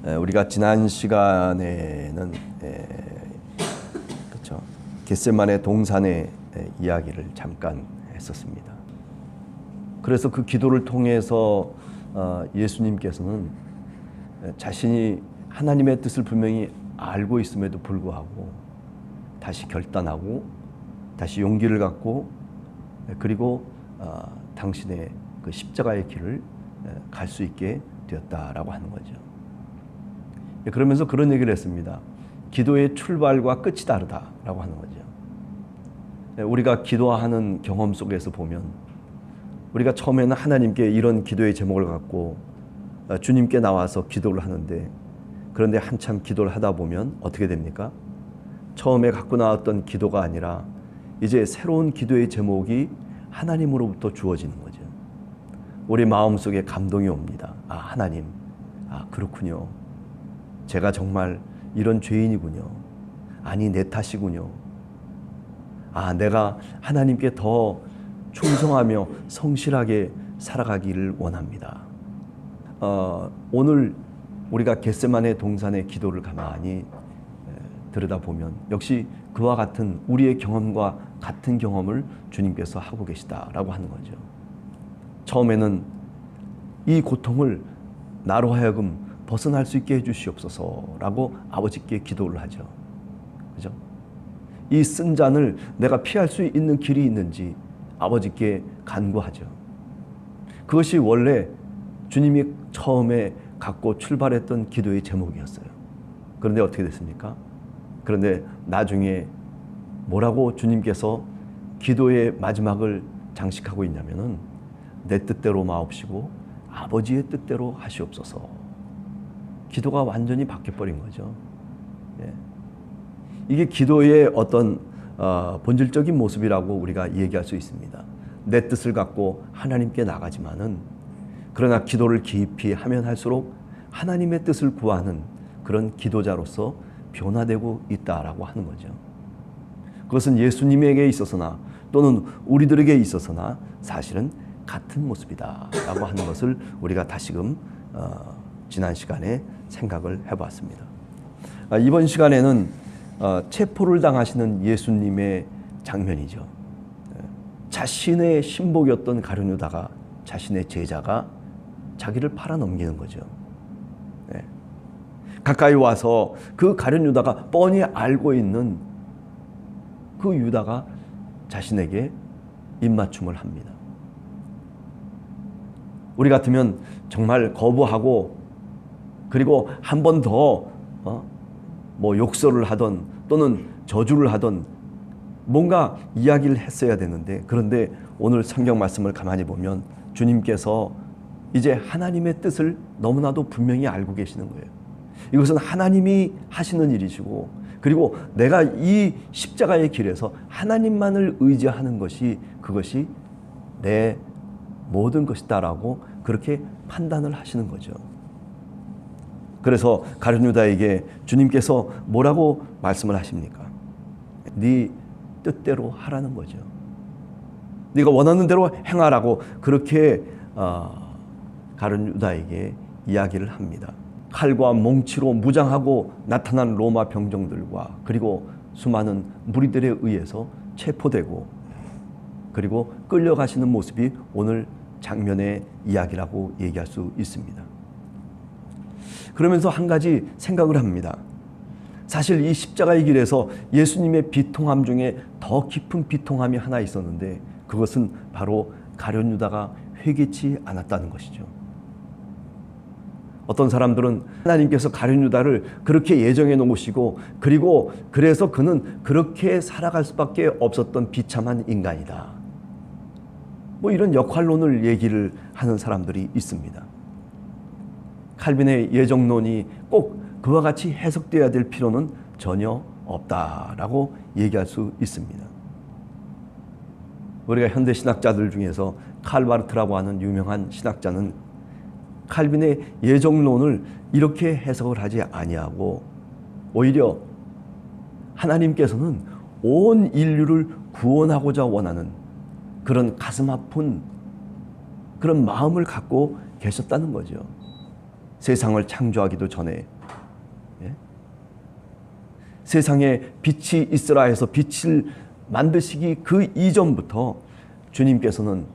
우리가 지난 시간에는 그렇죠. 겟세마네 동산의 이야기를 잠깐 했었습니다. 그래서 그 기도를 통해서 예수님께서는 자신이 하나님의 뜻을 분명히 알고 있음에도 불구하고 다시 결단하고 다시 용기를 갖고 그리고 당신의 그 십자가의 길을 갈 수 있게 되었다라고 하는 거죠. 그러면서 그런 얘기를 했습니다. 기도의 출발과 끝이 다르다라고 하는 거죠. 우리가 기도하는 경험 속에서 보면 우리가 처음에는 하나님께 이런 기도의 제목을 갖고 주님께 나와서 기도를 하는데, 그런데 한참 기도를 하다 보면 어떻게 됩니까? 처음에 갖고 나왔던 기도가 아니라 이제 새로운 기도의 제목이 하나님으로부터 주어지는 거죠. 우리 마음속에 감동이 옵니다. 하나님, 그렇군요. 제가 정말 이런 죄인이군요. 아니, 내 탓이군요. 내가 하나님께 더 충성하며 성실하게 살아가기를 원합니다. 오늘 우리가 겟세마네 동산의 기도를 가만히 들여다보면 역시 그와 같은 우리의 경험과 같은 경험을 주님께서 하고 계시다라고 하는 거죠. 처음에는 이 고통을 나로 하여금 벗어날 수 있게 해주시옵소서라고 아버지께 기도를 하죠. 그죠? 이 쓴 잔을 내가 피할 수 있는 길이 있는지 아버지께 간구하죠. 그것이 원래 주님이 처음에 갖고 출발했던 기도의 제목이었어요. 그런데 어떻게 됐습니까? 그런데 나중에 뭐라고 주님께서 기도의 마지막을 장식하고 있냐면은 내 뜻대로 마옵시고 아버지의 뜻대로 하시옵소서. 기도가 완전히 바뀌어버린 거죠. 이게 기도의 어떤 본질적인 모습이라고 우리가 얘기할 수 있습니다. 내 뜻을 갖고 하나님께 나가지만은 그러나 기도를 깊이 하면 할수록 하나님의 뜻을 구하는 그런 기도자로서 변화되고 있다라고 하는 거죠. 그것은 예수님에게 있어서나 또는 우리들에게 있어서나 사실은 같은 모습이다라고 하는 것을 우리가 다시금 지난 시간에 생각을 해봤습니다. 이번 시간에는 체포를 당하시는 예수님의 장면이죠. 자신의 신복이었던 가룟 유다가 자신의 제자가 자기를 팔아넘기는 거죠. 가까이 와서 그 가룟 유다가 뻔히 알고 있는 그 유다가 자신에게 입맞춤을 합니다. 우리 같으면 정말 거부하고 그리고 한 번 더 욕설을 하던 또는 저주를 하던 뭔가 이야기를 했어야 되는데, 그런데 오늘 성경 말씀을 가만히 보면 주님께서 이제 하나님의 뜻을 너무나도 분명히 알고 계시는 거예요. 이것은 하나님이 하시는 일이시고 그리고 내가 이 십자가의 길에서 하나님만을 의지하는 것이 그것이 내 모든 것이다라고 그렇게 판단을 하시는 거죠. 그래서 가룟 유다에게 주님께서 뭐라고 말씀을 하십니까? 네 뜻대로 하라는 거죠. 네가 원하는 대로 행하라고 그렇게 가룟 유다에게 이야기를 합니다. 칼과 몽치로 무장하고 나타난 로마 병정들과 그리고 수많은 무리들에 의해서 체포되고 그리고 끌려가시는 모습이 오늘 장면의 이야기라고 얘기할 수 있습니다. 그러면서 한 가지 생각을 합니다. 사실 이 십자가의 길에서 예수님의 비통함 중에 더 깊은 비통함이 하나 있었는데 그것은 바로 가룟 유다가 회개치 않았다는 것이죠. 어떤 사람들은 하나님께서 가룟 유다를 그렇게 예정해 놓으시고 그리고 그래서 그는 그렇게 살아갈 수밖에 없었던 비참한 인간이다. 이런 역할론을 얘기를 하는 사람들이 있습니다. 칼빈의 예정론이 꼭 그와 같이 해석되어야 될 필요는 전혀 없다라고 얘기할 수 있습니다. 우리가 현대 신학자들 중에서 칼 바르트라고 하는 유명한 신학자는 칼빈의 예정론을 이렇게 해석을 하지 아니하고 오히려 하나님께서는 온 인류를 구원하고자 원하는 그런 가슴 아픈 그런 마음을 갖고 계셨다는 거죠. 세상을 창조하기도 전에, 예? 세상에 빛이 있으라 해서 빛을 만드시기 그 이전부터 주님께서는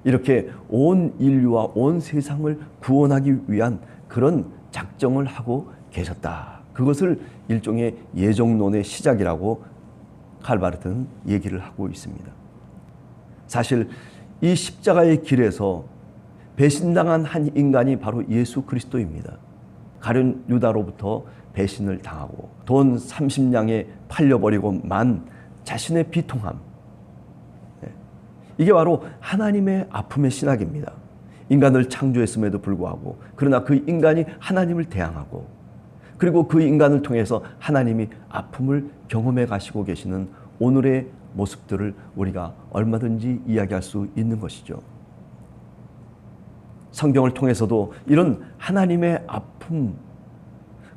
이렇게 온 인류와 온 세상을 구원하기 위한 그런 작정을 하고 계셨다. 그것을 일종의 예정론의 시작이라고 칼바르트는 얘기를 하고 있습니다. 사실 이 십자가의 길에서 배신당한 한 인간이 바로 예수 그리스도입니다. 가룟 유다로부터 배신을 당하고 돈 30냥에 팔려버리고 만 자신의 비통함, 이게 바로 하나님의 아픔의 신학입니다. 인간을 창조했음에도 불구하고 그러나 그 인간이 하나님을 대항하고 그리고 그 인간을 통해서 하나님이 아픔을 경험해 가시고 계시는 오늘의 모습들을 우리가 얼마든지 이야기할 수 있는 것이죠. 성경을 통해서도 이런 하나님의 아픔,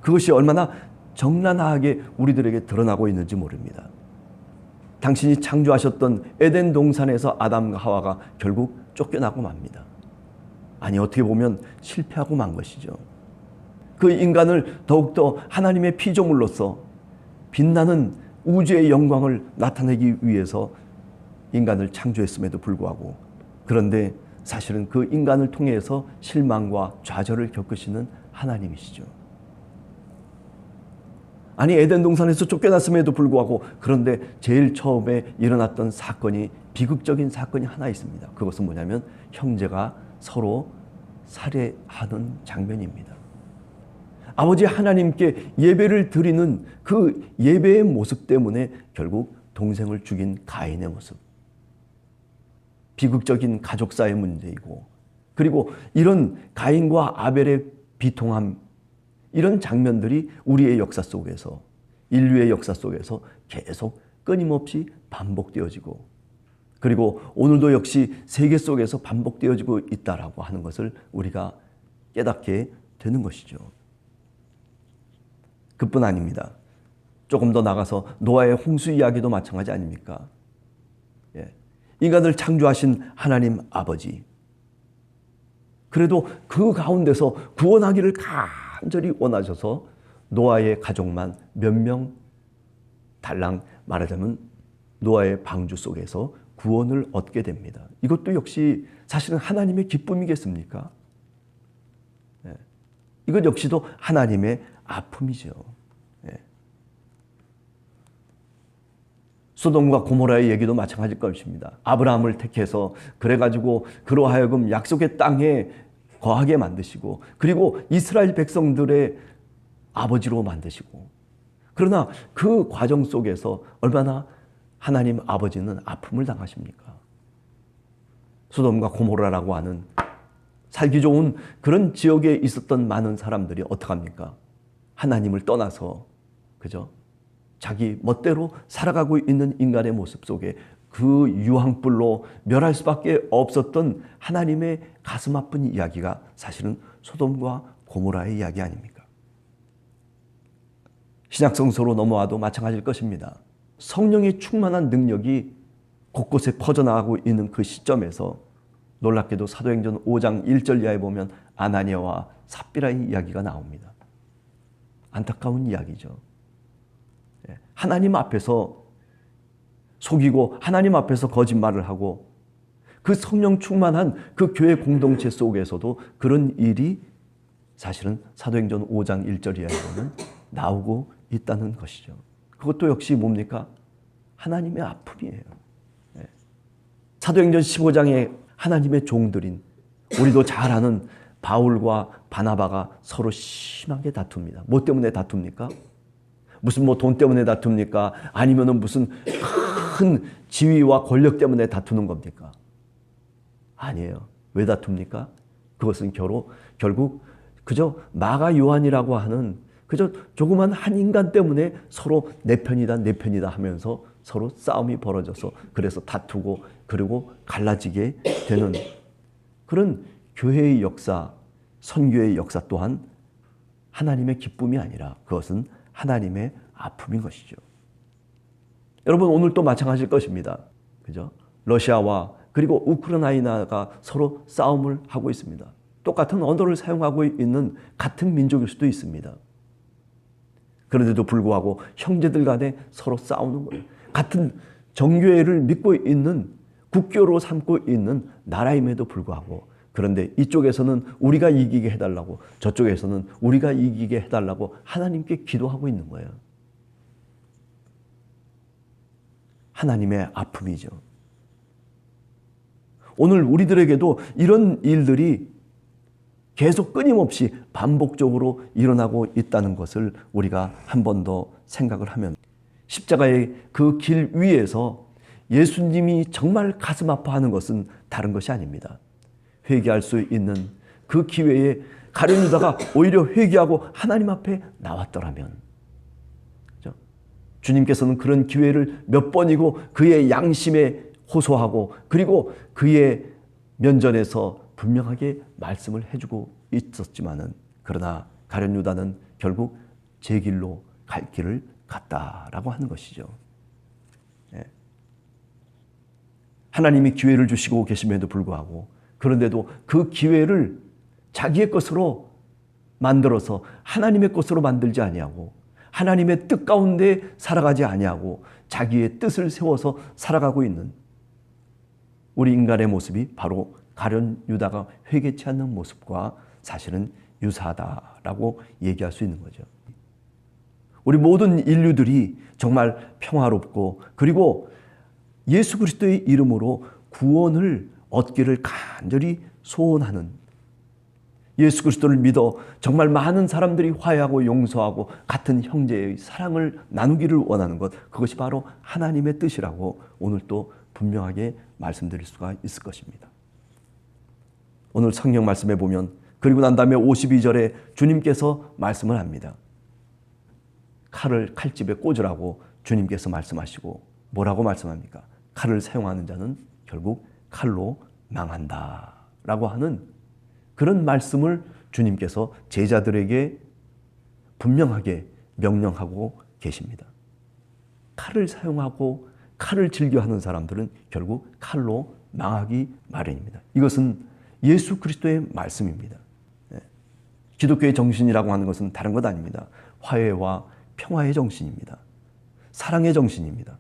그것이 얼마나 적나라하게 우리들에게 드러나고 있는지 모릅니다. 당신이 창조하셨던 에덴 동산에서 아담과 하와가 결국 쫓겨나고 맙니다. 아니, 어떻게 보면 실패하고 만 것이죠. 그 인간을 더욱더 하나님의 피조물로서 빛나는 우주의 영광을 나타내기 위해서 인간을 창조했음에도 불구하고, 그런데 사실은 그 인간을 통해서 실망과 좌절을 겪으시는 하나님이시죠. 아니, 에덴 동산에서 쫓겨났음에도 불구하고 그런데 제일 처음에 일어났던 사건이, 비극적인 사건이 하나 있습니다. 그것은 뭐냐면 형제가 서로 살해하는 장면입니다. 아버지 하나님께 예배를 드리는 그 예배의 모습 때문에 결국 동생을 죽인 가인의 모습, 비극적인 가족사의 문제이고, 그리고 이런 가인과 아벨의 비통함, 이런 장면들이 우리의 역사 속에서, 인류의 역사 속에서 계속 끊임없이 반복되어지고, 그리고 오늘도 역시 세계 속에서 반복되어지고 있다라고 하는 것을 우리가 깨닫게 되는 것이죠. 그뿐 아닙니다. 조금 더 나가서 노아의 홍수 이야기도 마찬가지 아닙니까? 예. 인간을 창조하신 하나님 아버지, 그래도 그 가운데서 구원하기를 간절히 원하셔서 노아의 가족만 몇 명, 달랑 말하자면 노아의 방주 속에서 구원을 얻게 됩니다. 이것도 역시 사실은 하나님의 기쁨이겠습니까? 예. 이것 역시도 하나님의 아픔이죠. 예. 소돔과 고모라의 얘기도 마찬가지일 것입니다. 아브라함을 택해서 그래가지고 그로 하여금 약속의 땅에 거하게 만드시고, 그리고 이스라엘 백성들의 아버지로 만드시고, 그러나 그 과정 속에서 얼마나 하나님 아버지는 아픔을 당하십니까? 소돔과 고모라라고 하는 살기 좋은 그런 지역에 있었던 많은 사람들이 어떡합니까? 하나님을 떠나서, 그죠? 자기 멋대로 살아가고 있는 인간의 모습 속에 그 유황불로 멸할 수밖에 없었던 하나님의 가슴 아픈 이야기가 사실은 소돔과 고모라의 이야기 아닙니까? 신약성서로 넘어와도 마찬가지일 것입니다. 성령의 충만한 능력이 곳곳에 퍼져나가고 있는 그 시점에서 놀랍게도 사도행전 5장 1절 이하에 보면 아나니아와 삽비라의 이야기가 나옵니다. 안타까운 이야기죠. 하나님 앞에서 속이고 하나님 앞에서 거짓말을 하고 그 성령 충만한 그 교회 공동체 속에서도 그런 일이 사실은 사도행전 5장 1절 이하에 보면 나오고 있다는 것이죠. 그것도 역시 뭡니까? 하나님의 아픔이에요. 사도행전 15장에 하나님의 종들인 우리도 잘 아는 바울과 바나바가 서로 심하게 다툽니다. 뭐 때문에 다툽니까? 무슨 돈 때문에 다툽니까? 아니면은 무슨 큰 지위와 권력 때문에 다투는 겁니까? 아니에요. 왜 다툽니까? 그것은 결국 그저 마가 요한이라고 하는 그저 조그만 한 인간 때문에 서로 내 편이다 내 편이다 하면서 서로 싸움이 벌어져서 그래서 다투고 그리고 갈라지게 되는 그런 교회의 역사, 선교의 역사 또한 하나님의 기쁨이 아니라 그것은 하나님의 아픔인 것이죠. 여러분, 오늘 또 마찬가지일 것입니다. 그죠? 러시아와 그리고 우크라이나가 서로 싸움을 하고 있습니다. 똑같은 언어를 사용하고 있는 같은 민족일 수도 있습니다. 그런데도 불구하고 형제들 간에 서로 싸우는 거예요. 같은 정교회를 믿고 있는, 국교로 삼고 있는 나라임에도 불구하고, 그런데 이쪽에서는 우리가 이기게 해달라고, 저쪽에서는 우리가 이기게 해달라고 하나님께 기도하고 있는 거예요. 하나님의 아픔이죠. 오늘 우리들에게도 이런 일들이 계속 끊임없이 반복적으로 일어나고 있다는 것을 우리가 한 번 더 생각을 하면, 십자가의 그 길 위에서 예수님이 정말 가슴 아파하는 것은 다른 것이 아닙니다. 회개할 수 있는 그 기회에 가룟 유다가 오히려 회개하고 하나님 앞에 나왔더라면, 그렇죠? 주님께서는 그런 기회를 몇 번이고 그의 양심에 호소하고, 그리고 그의 면전에서 분명하게 말씀을 해주고 있었지만은, 그러나 가룟 유다는 결국 제 길로 갈 길을 갔다라고 하는 것이죠. 하나님이 기회를 주시고 계심에도 불구하고, 그런데도 그 기회를 자기의 것으로 만들어서 하나님의 것으로 만들지 아니하고, 하나님의 뜻 가운데 살아가지 아니하고 자기의 뜻을 세워서 살아가고 있는 우리 인간의 모습이 바로 가룟 유다가 회개치 않는 모습과 사실은 유사하다라고 얘기할 수 있는 거죠. 우리 모든 인류들이 정말 평화롭고, 그리고 예수 그리스도의 이름으로 구원을 얻기를 간절히 소원하는, 예수 그리스도를 믿어 정말 많은 사람들이 화해하고 용서하고 같은 형제의 사랑을 나누기를 원하는 것, 그것이 바로 하나님의 뜻이라고 오늘 또 분명하게 말씀드릴 수가 있을 것입니다. 오늘 성경 말씀에 보면, 그리고 난 다음에 52절에 주님께서 말씀을 합니다. 칼을 칼집에 꽂으라고 주님께서 말씀하시고, 뭐라고 말씀합니까? 칼을 사용하는 자는 결국 칼로 망한다 라고 하는 그런 말씀을 주님께서 제자들에게 분명하게 명령하고 계십니다. 칼을 사용하고 칼을 즐겨하는 사람들은 결국 칼로 망하기 마련입니다. 이것은 예수 그리스도의 말씀입니다. 기독교의 정신이라고 하는 것은 다른 것 아닙니다. 화해와 평화의 정신입니다. 사랑의 정신입니다.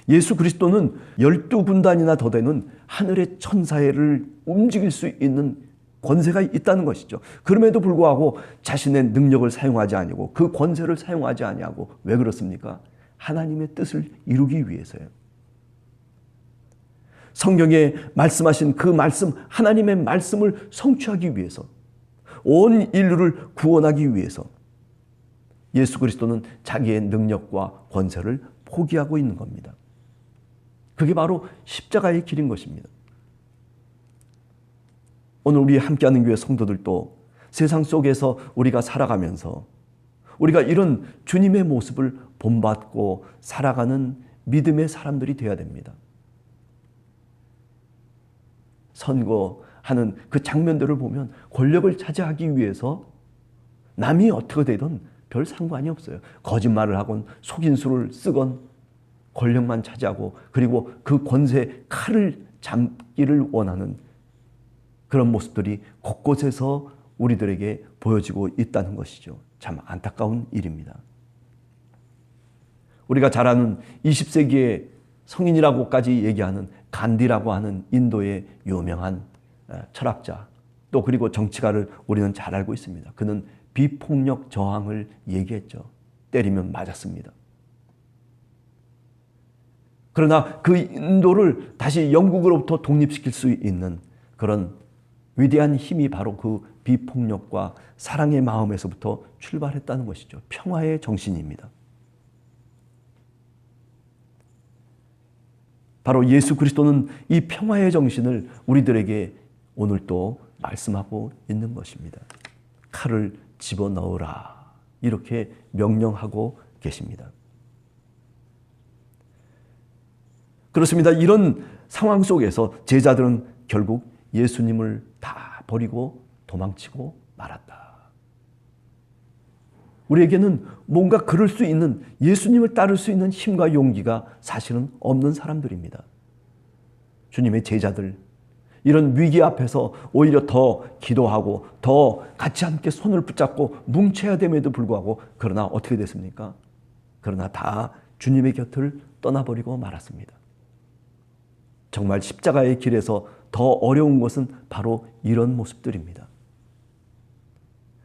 예수 그리스도는 12군단이나 더 되는 하늘의 천사를 움직일 수 있는 권세가 있다는 것이죠. 그럼에도 불구하고 자신의 능력을 사용하지 아니하고 그 권세를 사용하지 아니하고, 왜 그렇습니까? 하나님의 뜻을 이루기 위해서요. 성경에 말씀하신 그 말씀, 하나님의 말씀을 성취하기 위해서, 온 인류를 구원하기 위해서 예수 그리스도는 자기의 능력과 권세를 포기하고 있는 겁니다. 그게 바로 십자가의 길인 것입니다. 오늘 우리 함께하는 교회 성도들도 세상 속에서 우리가 살아가면서 우리가 이런 주님의 모습을 본받고 살아가는 믿음의 사람들이 되어야 됩니다. 선거하는 그 장면들을 보면 권력을 차지하기 위해서 남이 어떻게 되든 별 상관이 없어요. 거짓말을 하건 속인수를 쓰건 권력만 차지하고, 그리고 그 권세 칼을 잡기를 원하는 그런 모습들이 곳곳에서 우리들에게 보여지고 있다는 것이죠. 참 안타까운 일입니다. 우리가 잘 아는 20세기의 성인이라고까지 얘기하는 간디라고 하는 인도의 유명한 철학자, 또 그리고 정치가를 우리는 잘 알고 있습니다. 그는 비폭력 저항을 얘기했죠. 때리면 맞았습니다. 그러나 그 인도를 다시 영국으로부터 독립시킬 수 있는 그런 위대한 힘이 바로 그 비폭력과 사랑의 마음에서부터 출발했다는 것이죠. 평화의 정신입니다. 바로 예수 그리스도는 이 평화의 정신을 우리들에게 오늘 또 말씀하고 있는 것입니다. 칼을 집어넣으라, 이렇게 명령하고 계십니다. 그렇습니다. 이런 상황 속에서 제자들은 결국 예수님을 다 버리고 도망치고 말았다. 우리에게는 뭔가 그럴 수 있는, 예수님을 따를 수 있는 힘과 용기가 사실은 없는 사람들입니다. 주님의 제자들, 이런 위기 앞에서 오히려 더 기도하고 더 같이 함께 손을 붙잡고 뭉쳐야 됨에도 불구하고 그러나 어떻게 됐습니까? 그러나 다 주님의 곁을 떠나버리고 말았습니다. 정말 십자가의 길에서 더 어려운 것은 바로 이런 모습들입니다.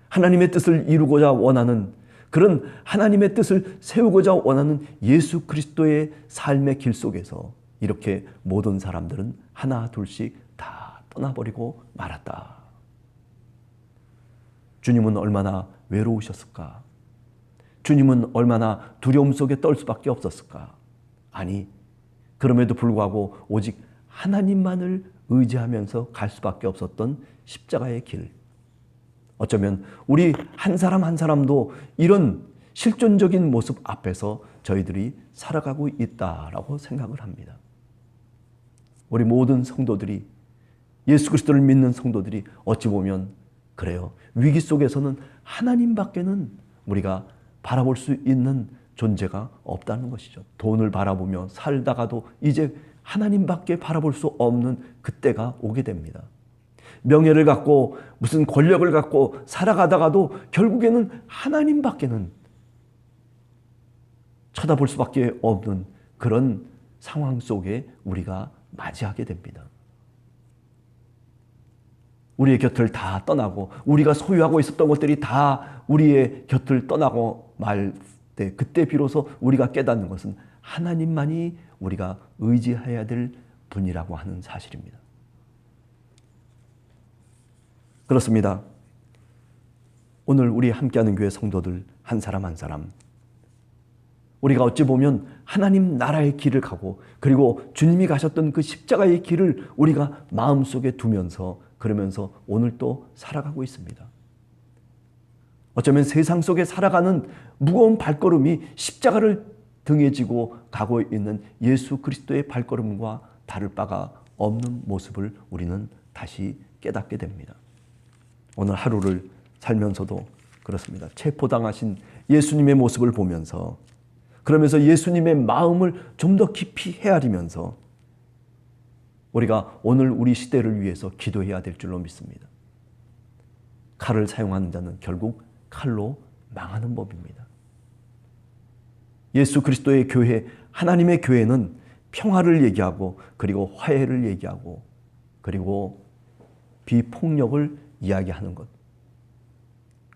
하나님의 뜻을 이루고자 원하는 그런 하나님의 뜻을 세우고자 원하는 예수 그리스도의 삶의 길 속에서 이렇게 모든 사람들은 하나 둘씩 다 떠나버리고 말았다. 주님은 얼마나 외로우셨을까? 주님은 얼마나 두려움 속에 떨 수밖에 없었을까? 아니, 그럼에도 불구하고 오직 하나님만을 의지하면서 갈 수밖에 없었던 십자가의 길. 어쩌면 우리 한 사람 한 사람도 이런 실존적인 모습 앞에서 저희들이 살아가고 있다라고 생각을 합니다. 우리 모든 성도들이, 예수 그리스도를 믿는 성도들이 어찌 보면 그래요. 위기 속에서는 하나님밖에는 우리가 바라볼 수 있는 존재가 없다는 것이죠. 돈을 바라보며 살다가도 이제 하나님밖에 바라볼 수 없는 그때가 오게 됩니다. 명예를 갖고 무슨 권력을 갖고 살아가다가도 결국에는 하나님밖에는 쳐다볼 수밖에 없는 그런 상황 속에 우리가 맞이하게 됩니다. 우리의 곁을 다 떠나고 우리가 소유하고 있었던 것들이 다 우리의 곁을 떠나고 말 때 그때 비로소 우리가 깨닫는 것은 하나님만이 우리가 의지해야 될 분이라고 하는 사실입니다. 그렇습니다. 오늘 우리 함께하는 교회 성도들 한 사람 한 사람, 우리가 어찌 보면 하나님 나라의 길을 가고 그리고 주님이 가셨던 그 십자가의 길을 우리가 마음속에 두면서 그러면서 오늘 또 살아가고 있습니다. 어쩌면 세상 속에 살아가는 무거운 발걸음이 십자가를 등에 지고 가고 있는 예수 그리스도의 발걸음과 다를 바가 없는 모습을 우리는 다시 깨닫게 됩니다. 오늘 하루를 살면서도 그렇습니다. 체포당하신 예수님의 모습을 보면서 그러면서 예수님의 마음을 좀 더 깊이 헤아리면서 우리가 오늘 우리 시대를 위해서 기도해야 될 줄로 믿습니다. 칼을 사용하는 자는 결국 칼로 망하는 법입니다. 예수 그리스도의 교회, 하나님의 교회는 평화를 얘기하고 그리고 화해를 얘기하고 그리고 비폭력을 이야기하는 것.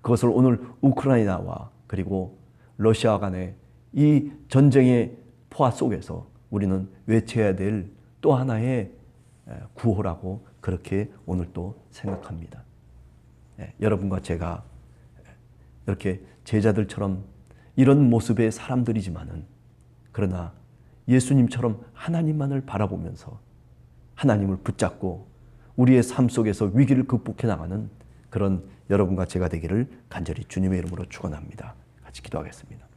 그것을 오늘 우크라이나와 그리고 러시아 간의 이 전쟁의 포화 속에서 우리는 외쳐야 될 또 하나의 구호라고 그렇게 오늘 또 생각합니다. 여러분과 제가 이렇게 제자들처럼 이런 모습의 사람들이지만은 그러나 예수님처럼 하나님만을 바라보면서 하나님을 붙잡고 우리의 삶 속에서 위기를 극복해 나가는 그런 여러분과 제가 되기를 간절히 주님의 이름으로 축원합니다. 같이 기도하겠습니다.